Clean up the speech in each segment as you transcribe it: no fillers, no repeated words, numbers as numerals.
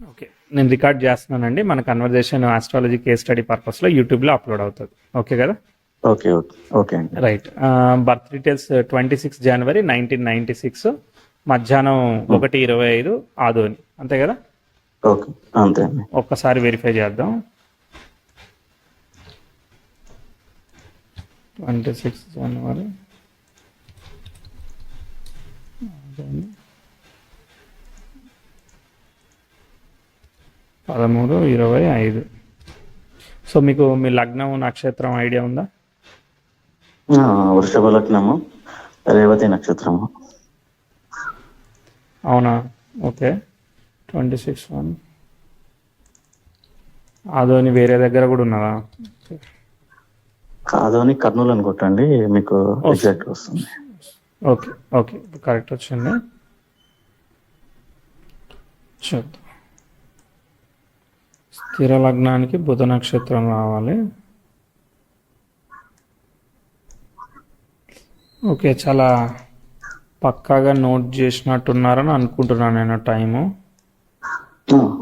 Okay. నేను record చేస్తున్నానండి. మన కన్వర్జేషన్ ఆస్ట్రాలజీ కేస్ స్టడీ పర్పస్లో యూట్యూబ్లో అప్లోడ్ అవుతుంది. ఓకే కదా? ఓకే ఓకే ఓకే అండి. రైట్. బర్త్ డీటెయిల్స్ 26 జనవరి 1996, మధ్యాహ్నం 1:25 ఆదోని, అంతే కదా? ఓకే అంతే అండి. ఒక్కసారి వెరిఫై చేద్దాం. 26 జనవరి ఆదోని 13:25. సో మీకు మీ లగ్నం నక్షత్రం ఐడియా ఉందా? వృషభ లగ్నము, రేవతి నక్షత్రము. అవునా? ఓకే. 26 ఆదోని వేరే దగ్గర కూడా ఉన్నదా? కాదని కర్నూలు అనుకుంటండి, మీకు ఎగ్జాక్ట్ వస్తుంది. ఓకే ఓకే, కరెక్ట్ వచ్చింది. చూద్దాం. స్థిర లగ్నానికి బుధ నక్షత్రం రావాలి. ఓకే, చాలా పక్కాగా నోట్ చేసినట్టున్నారని అనుకుంటున్నాను నేను టైము.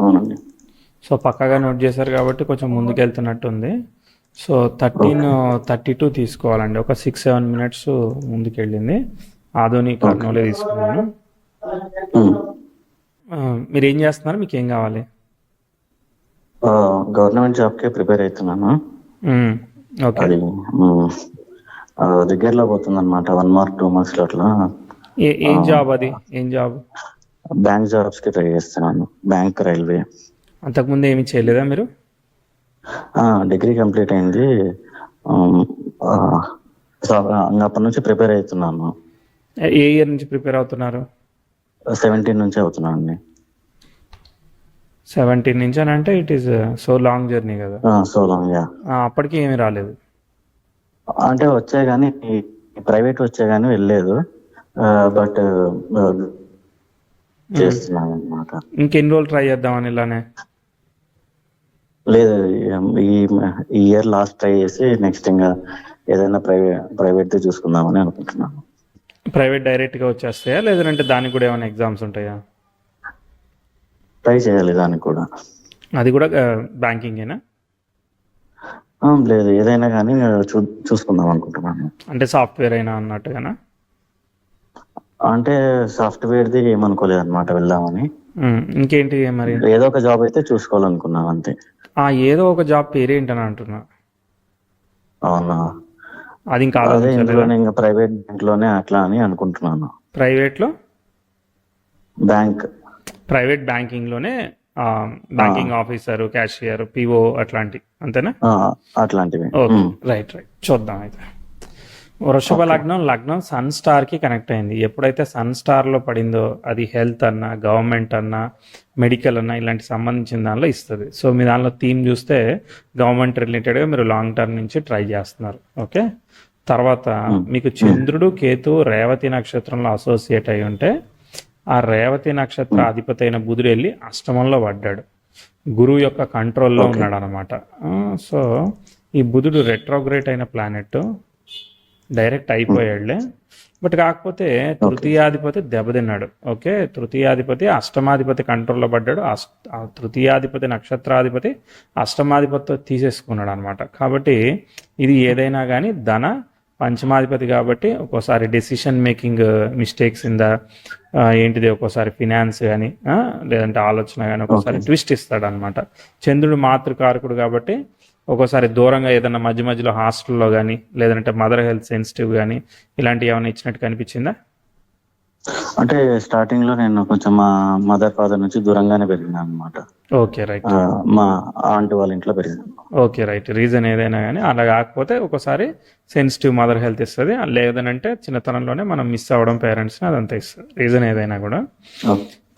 అవునండి. సో పక్కాగా నోట్ చేశారు కాబట్టి కొంచెం ముందుకెళ్తున్నట్టుంది. సో 13:32 తీసుకోవాలండి. ఒక 6-7 మినిట్స్ ముందుకెళ్ళింది. ఆధునిక కర్నూలే తీసుకున్నాను. మీరు ఏం చేస్తున్నారు? మీకు ఏం కావాలి? గవర్నమెంట్ జాబ్కే ప్రిపేర్ అవుతున్నాను. ఓకే. అది దగ్గరలో పోతుంది అనమాట. 1 or 2 months అట్లా. ఏం జాబ్ అది? ఏం జాబ్? బ్యాంక్ జాబ్స్ కి ట్రై చేస్తున్నాను. Bank, railway. అంతకుముందు ఏమి చేయలేదా మీరు? డిగ్రీ కంప్లీట్ అయింది. అప్పటి నుంచి ప్రిపేర్ అవుతున్నాను. ఏ ఇయర్ నుంచి ప్రిపేర్ అవుతున్నారు? 17 నుంచి అవుతున్నాను అండి. 17 నుంచి అని అంటే it is so long journey కదా. So long. అప్పటికి ఏమీ రాలేదు అంటే వచ్చాయి కానీ, ప్రైవేట్ వచ్చాయి కానీ వెళ్ళలేదు. బట్ చేస్తున్నాను అనమాట. ఇంకెన్ని రోజులు ట్రై చేద్దామని ఇలానే? లేదు, ఈ ఇయర్ లాస్ట్ ట్రై చేసి నెక్స్ట్ ఇంకా ఏదైనా ప్రైవేట్ చూసుకుందామని అనుకుంటున్నాను. ప్రైవేట్ డైరెక్ట్గా వచ్చేస్తాయా, లేదంటే దానికి కూడా ఏమైనా ఎగ్జామ్స్ ఉంటాయా? ట్రై చేయాలి దానికి కూడా. అది కూడా బ్యాంకింగేనా? లేదు, ఏదైనా కానీ చూసుకుందాం అనుకుంటున్నాను. అంటే సాఫ్ట్వేర్ అయినా అన్నట్టుగానా? అంటే సాఫ్ట్వేర్ది ఏమనుకోలేదు అనమాట, వెళ్దామని. ఇంకేంటి మరి? ఏదో ఒక జాబ్ అయితే చూసుకోవాలనుకున్నాం అంతే. ఏదో ఒక జాబ్ పేరేంటని అంటున్నా. అవునా? అది ఇంకా ఇంకా ప్రైవేట్ బ్యాంక్ లోనే అట్లా అని అనుకుంటున్నాను. ప్రైవేట్ బ్యాంకింగ్ లోనే బ్యాంకింగ్ ఆఫీసర్, క్యాషియర్, పిఓ అట్లాంటి, అంతేనా? అట్లాంటివి. రైట్. చూద్దాం అయితే. వృషభ లగ్నం సన్ స్టార్ కి కనెక్ట్ అయింది. ఎప్పుడైతే సన్ స్టార్ లో పడిందో అది హెల్త్ అన్నా, గవర్నమెంట్ అన్నా, మెడికల్ అన్నా ఇలాంటి సంబంధించిన దానిలో ఇస్తుంది. సో మీ దానిలో థీమ్ చూస్తే గవర్నమెంట్ రిలేటెడ్గా మీరు లాంగ్ టర్మ్ నుంచి ట్రై చేస్తున్నారు. ఓకే. తర్వాత మీకు చంద్రుడు, కేతు రేవతి నక్షత్రంలో అసోసియేట్ అయి ఉంటే ఆ రేవతి నక్షత్ర అధిపతి అయిన బుధుడు వెళ్ళి అష్టమంలో పడ్డాడు. గురువు యొక్క కంట్రోల్లో ఉన్నాడు అనమాట. సో ఈ బుధుడు రెట్రోగ్రేట్ అయిన ప్లానెట్, డైరెక్ట్ అయిపోయాడులే. బట్ కాకపోతే తృతీయాధిపతి దెబ్బతిన్నాడు. ఓకే. తృతీయాధిపతి అష్టమాధిపతి కంట్రోల్లో పడ్డాడు. తృతీయాధిపతి నక్షత్రాధిపతి అష్టమాధిపతితో తీసేసుకున్నాడు అనమాట. కాబట్టి ఇది ఏదైనా కానీ ధన పంచమాధిపతి కాబట్టి ఒక్కోసారి డెసిషన్ మేకింగ్ మిస్టేక్స్ ఏంటిది, ఒక్కోసారి ఫినాన్స్ కానీ లేదంటే ఆలోచన కానీ ఒక్కోసారి ట్విస్ట్ ఇస్తాడు అనమాట. చంద్రుడు మాతృకారకుడు కాబట్టి ఒక్కోసారి దూరంగా ఏదైనా మధ్య మధ్యలో హాస్టల్లో కానీ లేదంటే మదర్ హెల్త్ సెన్సిటివ్ కానీ ఇలాంటివి ఏమైనా ఇచ్చినట్టు కనిపించిందా? అంటే స్టార్టింగ్ లో నేను కొంచెం మా మదర్ ఫాదర్ నుంచి దూరంగానే పెరిగినా అనమాట. Okay right. మా ఆంటీ వాళ్ళ ఇంట్లో పెరిగాను. Okay right. రీజన్ ఏదైనా కానీ అలా కాకపోతే ఒకసారి సెన్సిటివ్ మదర్ హెల్త్ ఇస్తుంది, లేదనంటే చిన్నతనంలోనే మనం మిస్ అవ్వడం పేరెంట్స్ని, అదంతా ఇస్తుంది. రీజన్ ఏదైనా కూడా.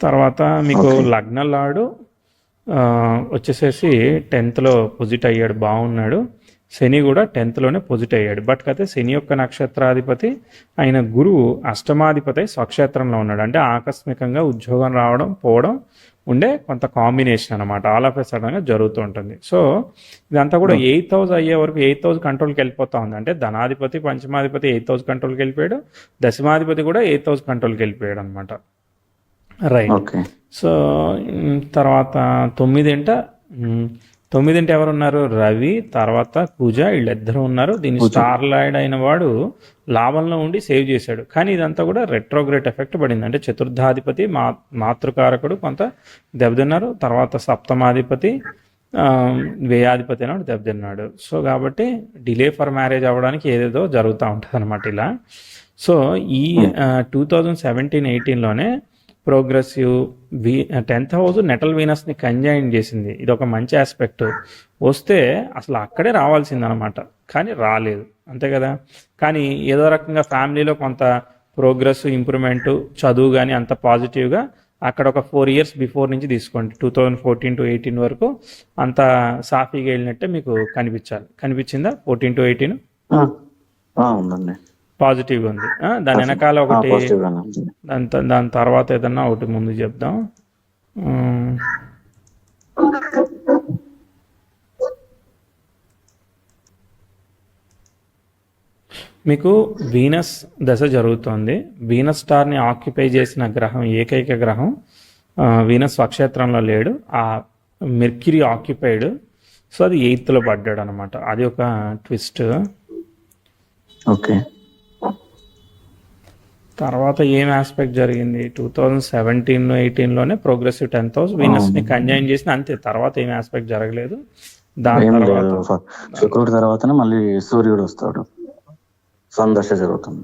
తర్వాత మీకు లగ్నలాడు వచ్చేసేసి 10th పొజిట్ అయ్యాడు, బాగున్నాడు. శని కూడా 10th పొజిట్ అయ్యాడు. బట్ అయితే శని యొక్క నక్షత్రాధిపతి అయిన గురువు అష్టమాధిపతి స్వక్షేత్రంలో ఉన్నాడు. అంటే ఆకస్మికంగా ఉద్యోగం రావడం పోవడం ఉండే కొంత కాంబినేషన్ అనమాట. ఆల్ ఆఫ్ ఎ సడన్గా జరుగుతూ ఉంటుంది. సో ఇదంతా కూడా 8th house అయ్యే వరకు 8th house కంట్రోల్కి వెళ్ళిపోతా ఉంది. అంటే ధనాధిపతి పంచమాధిపతి 8th house కంట్రోల్కి వెళ్ళిపోయాడు, దశమాధిపతి కూడా 8th house కంట్రోల్కి వెళ్ళిపోయాడు అనమాట. రైట్. ఓకే. సో తర్వాత తొమ్మిదింటి ఎవరున్నారు? రవి, తర్వాత కుజ, వీళ్ళిద్దరూ ఉన్నారు. దీన్ని స్టార్ లార్డ్ అయిన వాడు లాభంలో ఉండి సేవ్ చేశాడు. కానీ ఇదంతా కూడా రెట్రోగ్రేట్ ఎఫెక్ట్ పడింది. అంటే చతుర్థాధిపతి మాతృకారకుడు కొంత దెబ్బతిన్నారు. తర్వాత సప్తమాధిపతి వ్యయాధిపతి అయినాడు దెబ్బతిన్నాడు. సో కాబట్టి డిలే ఫర్ మ్యారేజ్ అవ్వడానికి ఏదేదో జరుగుతూ ఉంటుంది అనమాట ఇలా. సో ఈ 2017-18లోనే progressive 10th house natal వీనస్ని consign చేసింది. ఇది ఒక మంచి ఆస్పెక్ట్. వస్తే అసలు అక్కడే రావాల్సిందనమాట, కానీ రాలేదు, అంతే కదా. కానీ ఏదో రకంగా ఫ్యామిలీలో కొంత ప్రోగ్రెస్, ఇంప్రూవ్మెంట్, చదువు కానీ అంత పాజిటివ్గా అక్కడ ఒక 4 years బిఫోర్ నుంచి తీసుకోండి, 2014-18 వరకు అంత సాఫీగా వెళ్ళినట్టే మీకు కనిపించిందా? 14-18 ఉందండి, పాజిటివ్గా ఉంది. దాని వెనకాల ఒకటి, పాజిటివ్ గానే ఉంది. దాని తర్వాత ఏదన్నా ఒకటి ముందు చెప్దాం. మీకు వీనస్ దశ జరుగుతోంది. వీనస్ స్టార్ని ఆక్యుపై చేసిన గ్రహం, ఏకైక గ్రహం వీనస్ స్వక్షేత్రంలో లేడు, ఆ మెర్క్యూరీ ఆక్యుపైడ్. సో అది 8th లో పడ్డాడు అనమాట. అది ఒక ట్విస్ట్. ఓకే. తర్వాత ఏం ఆస్పెక్ట్ జరిగింది? 2017-18లోనే ప్రోగ్రెసివ్ 10th హౌస్ వీనస్ని కంజైన్ చేసిన, అంతే. తర్వాత ఏం ఆస్పెక్ట్ జరగలేదు. దాని ఏం తర్వాత లేదు, శుక్రుడి తర్వాతనే మళ్ళీ సూర్యుడు వస్తాడు, సందర్శ జరుగుతుంది.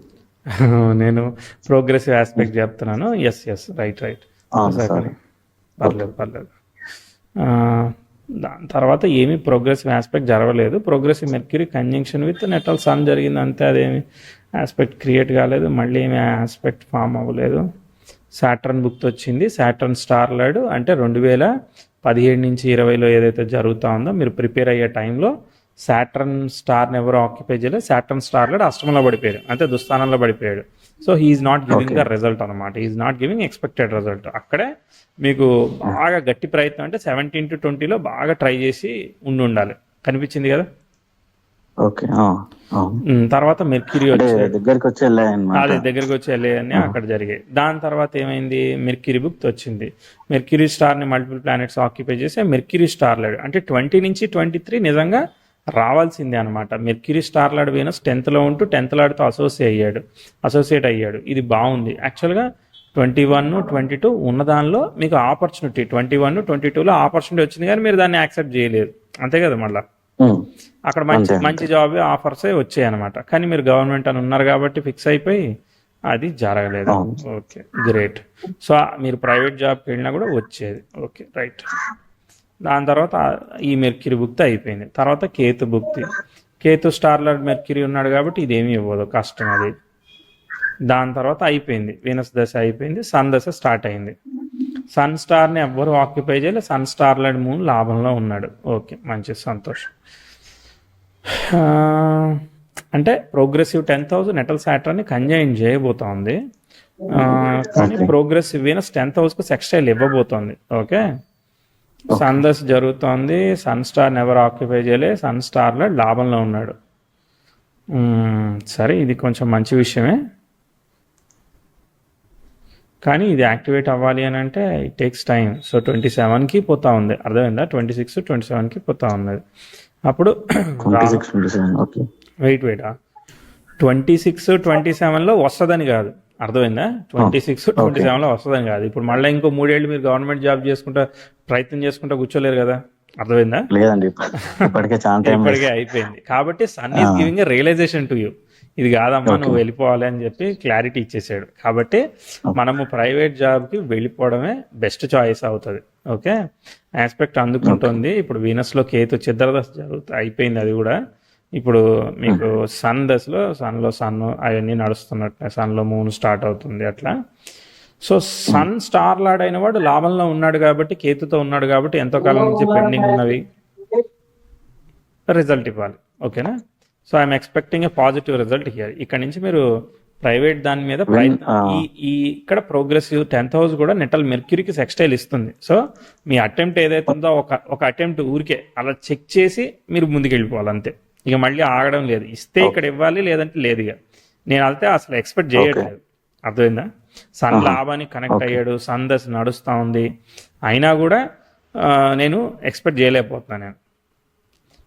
నేను ప్రోగ్రెసివ్ ఆస్పెక్ట్ చెప్తున్నాను. Yes right. సరే. పర్లేదు. దాని తర్వాత ఏమీ ప్రోగ్రెసివ్ ఆస్పెక్ట్ జరగలేదు. Progressive Mercury conjunction with natal Sun జరిగింది, అంతే. అదేమి ఆస్పెక్ట్ క్రియేట్ కాలేదు, మళ్ళీ ఏమి ఆస్పెక్ట్ ఫామ్ అవ్వలేదు. సాటర్న్ బుక్ వచ్చింది. సాటర్న్ స్టార్ లార్డ్ అంటే 2017-20 ఏదైతే జరుగుతూ ఉందో, మీరు ప్రిపేర్ అయ్యే టైంలో సాటర్న్ స్టార్ని ఎవరు ఆక్యుపై చేయలేదు. సాటర్న్ స్టార్ లార్డ్ అష్టమంలో పడిపోయాడు, అంటే దుస్థానంలో పడిపోయాడు. So he is not giving the result అనమాట, he is not giving expected result. అక్కడే మీకు బాగా గట్టి ప్రయత్నం, అంటే 17-20లో బాగా ట్రై చేసి ఉండాలి. కనిపించింది కదా. ఓకే. తర్వాత మెర్క్యూరీ వచ్చి దగ్గరికి వచ్చి అదే దగ్గరికి వచ్చి వెళ్ళాయని అక్కడ జరిగాయి. దాని తర్వాత ఏమైంది? మెర్క్యూరీ బుక్ వచ్చింది. మెర్క్యూరీ స్టార్ని మల్టిపుల్ ప్లానెట్స్ ఆక్యుపై చేసి మెర్క్యూరీ స్టార్ లార్డ్ అంటే 20-23 నిజంగా రావాల్సిందే అనమాట. Mercury star lord Venus 10th లో ఉంటూ 10th లార్డ్తో అసోసియేట్ అయ్యాడు. ఇది బాగుంది యాక్చువల్గా. 21-22 ఉన్న దానిలో మీకు ఆపర్చునిటీ, 21-22లో ఆపర్చునిటీ వచ్చింది, కానీ మీరు దాన్ని యాక్సెప్ట్ చేయలేదు, అంతే కదా. మళ్ళీ అక్కడ మంచి జాబ్ ఆఫర్సే వచ్చాయి అనమాట. కానీ మీరు గవర్నమెంట్ అని ఉన్నారు కాబట్టి ఫిక్స్ అయిపోయి అది జరగలేదు. Okay, great. సో మీరు ప్రైవేట్ జాబ్కి వెళ్ళినా కూడా వచ్చేది. Okay, right. దాని తర్వాత ఈ మెర్క్యూరీ బుక్తి అయిపోయింది. తర్వాత కేతు స్టార్ లార్డ్ మెర్క్యూరీ ఉన్నాడు కాబట్టి ఇదేమీ ఇవ్వదు, కష్టం అది. దాని తర్వాత అయిపోయింది, వీనస్ దశ అయిపోయింది, సన్ దశ స్టార్ట్ అయింది. సన్ స్టార్ని ఎవ్వరు ఆక్యుపై చేయలేదు. సన్ స్టార్ లార్డ్ మూన్ లాభంలో ఉన్నాడు. ఓకే, మంచి సంతోషం. అంటే progressive 10th house natal సాటర్న్ని consign చేయబోతోంది, కానీ ప్రోగ్రెసివ్ వీనస్ 10th హౌస్కు సెక్స్టైల్ ఇవ్వబోతోంది. ఓకే, సన్ దశ జరుగుతోంది. సన్ స్టార్ని ఎవరు ఆక్యుపై చేయలే, సన్ స్టార్ లార్డ్ లాభంలో ఉన్నాడు. సరే, ఇది కొంచెం మంచి విషయమే, కానీ ఇది యాక్టివేట్ అవ్వాలి అని అంటే ఇట్ టేక్స్ టైం. సో 27కి పోతా ఉంది, అర్థమైందా? 26-27కి పోతా ఉన్నది. అప్పుడు వెయిట్ 26-27లో వస్తుందని కాదు, అర్థమైందా? 26-27లో వస్తుందని కాదు. ఇప్పుడు మళ్ళీ ఇంకో 3 ఏళ్ళు మీరు గవర్నమెంట్ జాబ్ చేసుకుంటా ప్రయత్నం చేసుకుంటా కూర్చోలేరు కదా, అర్థమైందా? లేదండి, ఇప్పటికే అయిపోయింది. కాబట్టి Sun is giving a realisation to you, ఇది కాదమ్మా నువ్వు వెళ్ళిపోవాలి అని చెప్పి క్లారిటీ ఇచ్చేసాడు. కాబట్టి మనము ప్రైవేట్ జాబ్కి వెళ్ళిపోవడమే బెస్ట్ చాయిస్ అవుతుంది. ఓకే, ఆస్పెక్ట్ అందుకుంటుంది. ఇప్పుడు వీనస్లో కేతు చిద్రదశ అయిపోయింది, అది కూడా. ఇప్పుడు మీకు సన్ దశలో సన్ అవన్నీ నడుస్తున్నట్లే, సన్లో మూన్ స్టార్ట్ అవుతుంది అట్లా. సో సన్ స్టార్ లార్డ్ అయిన వాడు లాభంలో ఉన్నాడు కాబట్టి, కేతుతో ఉన్నాడు కాబట్టి ఎంతో కాలం నుంచి పెండింగ్ ఉన్నవి రిజల్ట్ ఇవ్వాలి. ఓకేనా? So I'm expecting a positive result here. ఇక్కడ నుంచి మీరు ప్రైవేట్ దాని మీద ఇక్కడ ప్రోగ్రెసివ్ 10th హౌస్ కూడా నెటల్ మెర్క్యూరీకి సెక్స్టైల్ ఇస్తుంది. సో మీ అటెంప్ట్ ఏదైతే ఉందో ఒక అటెంప్ట్ ఊరికే అలా చెక్ చేసి మీరు ముందుకు వెళ్ళిపోవాలి, అంతే. ఇక మళ్ళీ ఆగడం లేదు. ఇస్తే ఇక్కడ ఇవ్వాలి, లేదంటే లేదు. ఇక నేను అయితే అసలు ఎక్స్పెక్ట్ చేయట్లేదు, అర్థమైందా? సన్ లాభానికి కనెక్ట్ అయ్యాడు, సన్ దశ నడుస్తూ ఉంది, అయినా కూడా నేను ఎక్స్పెక్ట్ చేయలేకపోతున్నాను. నేను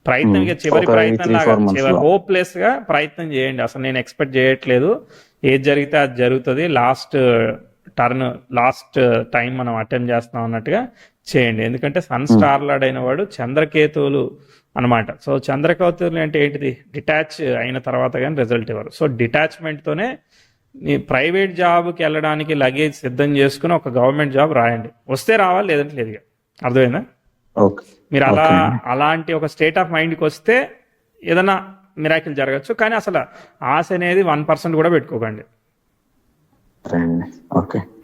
ప్రయత్నం ఇక చివరి ప్రయత్నం లాగా చివరి హోప్లెస్గా ప్రయత్నం చేయండి. అసలు నేను ఎక్స్పెక్ట్ చేయట్లేదు, ఏది జరిగితే అది జరుగుతుంది, లాస్ట్ టైం మనం అటెంప్ట్ చేస్తాం అన్నట్టుగా చేయండి. ఎందుకంటే సన్ స్టార్ లార్డ్ అయిన వాడు చంద్రకేతువులు అనమాట. సో చంద్రకేతువులు అంటే ఏంటిది, డిటాచ్ అయిన తర్వాత కానీ రిజల్ట్ ఇవ్వరు. సో డిటాచ్మెంట్తోనే మీ ప్రైవేట్ జాబ్కి వెళ్ళడానికి లగేజ్ సిద్ధం చేసుకుని ఒక గవర్నమెంట్ జాబ్ రాయండి. వస్తే రావాలి, లేదంటే లేదు. ఇక అర్థమైందా? మీరు అలాంటి ఒక స్టేట్ ఆఫ్ మైండ్కి వస్తే ఏదైనా మిరాకిల్ జరగచ్చు. కానీ అసలు ఆశ అనేది 1% కూడా పెట్టుకోకండి.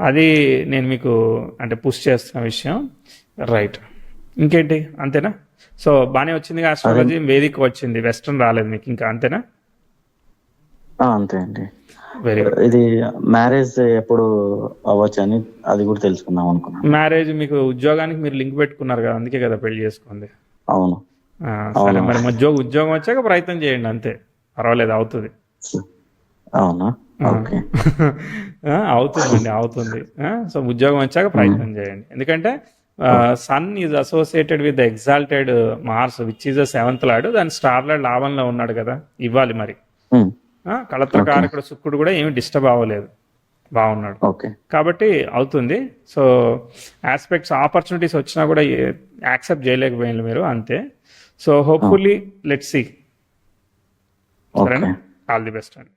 అది నేను మీకు అంటే పుష్ చేస్తున్న విషయం. రైట్, ఇంకేంటి, అంతేనా? సో బాగానే వచ్చింది ఆస్ట్రాలజీ, వేదిక వచ్చింది, వెస్ట్రన్ రాలేదు మీకు ఇంకా, అంతేనా? అంతే అండి. Very good. ఇది మ్యారేజ్ ఎప్పుడు అవ్వచ్చు అని అది కూడా తెలుసుకుందాం అనుకున్నాను. మ్యారేజ్ మీకు ఉద్యోగానికి మీరు లింక్ పెట్టుకున్నారు కదా, అందుకే కదా పెళ్లి చేసుకుంది. అవును. సరే, మరి ఉద్యోగం వచ్చాక ప్రయత్నం చేయండి, అంతే, పర్వాలేదు, అవుతుంది. అవునా? ఓకే. అవుతుందండి, అవుతుంది. సో ఉద్యోగం వచ్చాక ప్రయత్నం చేయండి. ఎందుకంటే Sun is associated with exalted Mars which is the 7th lord. దాని స్టార్ లార్డ్ లాభంలో ఉన్నాడు కదా, ఇవ్వాలి మరి. కళత్రకారకుడు శుక్రుడు కూడా ఏమి డిస్టర్బ్ అవ్వలేదు, బాగున్నాడు కాబట్టి అవుతుంది. సో ఆస్పెక్ట్స్ ఆపర్చునిటీస్ వచ్చినా కూడా యాక్సెప్ట్ చేయలేకపోయింది మీరు, అంతే. So hopefully let's see. సరేనా? ఆల్ ది బెస్ట్ అండి.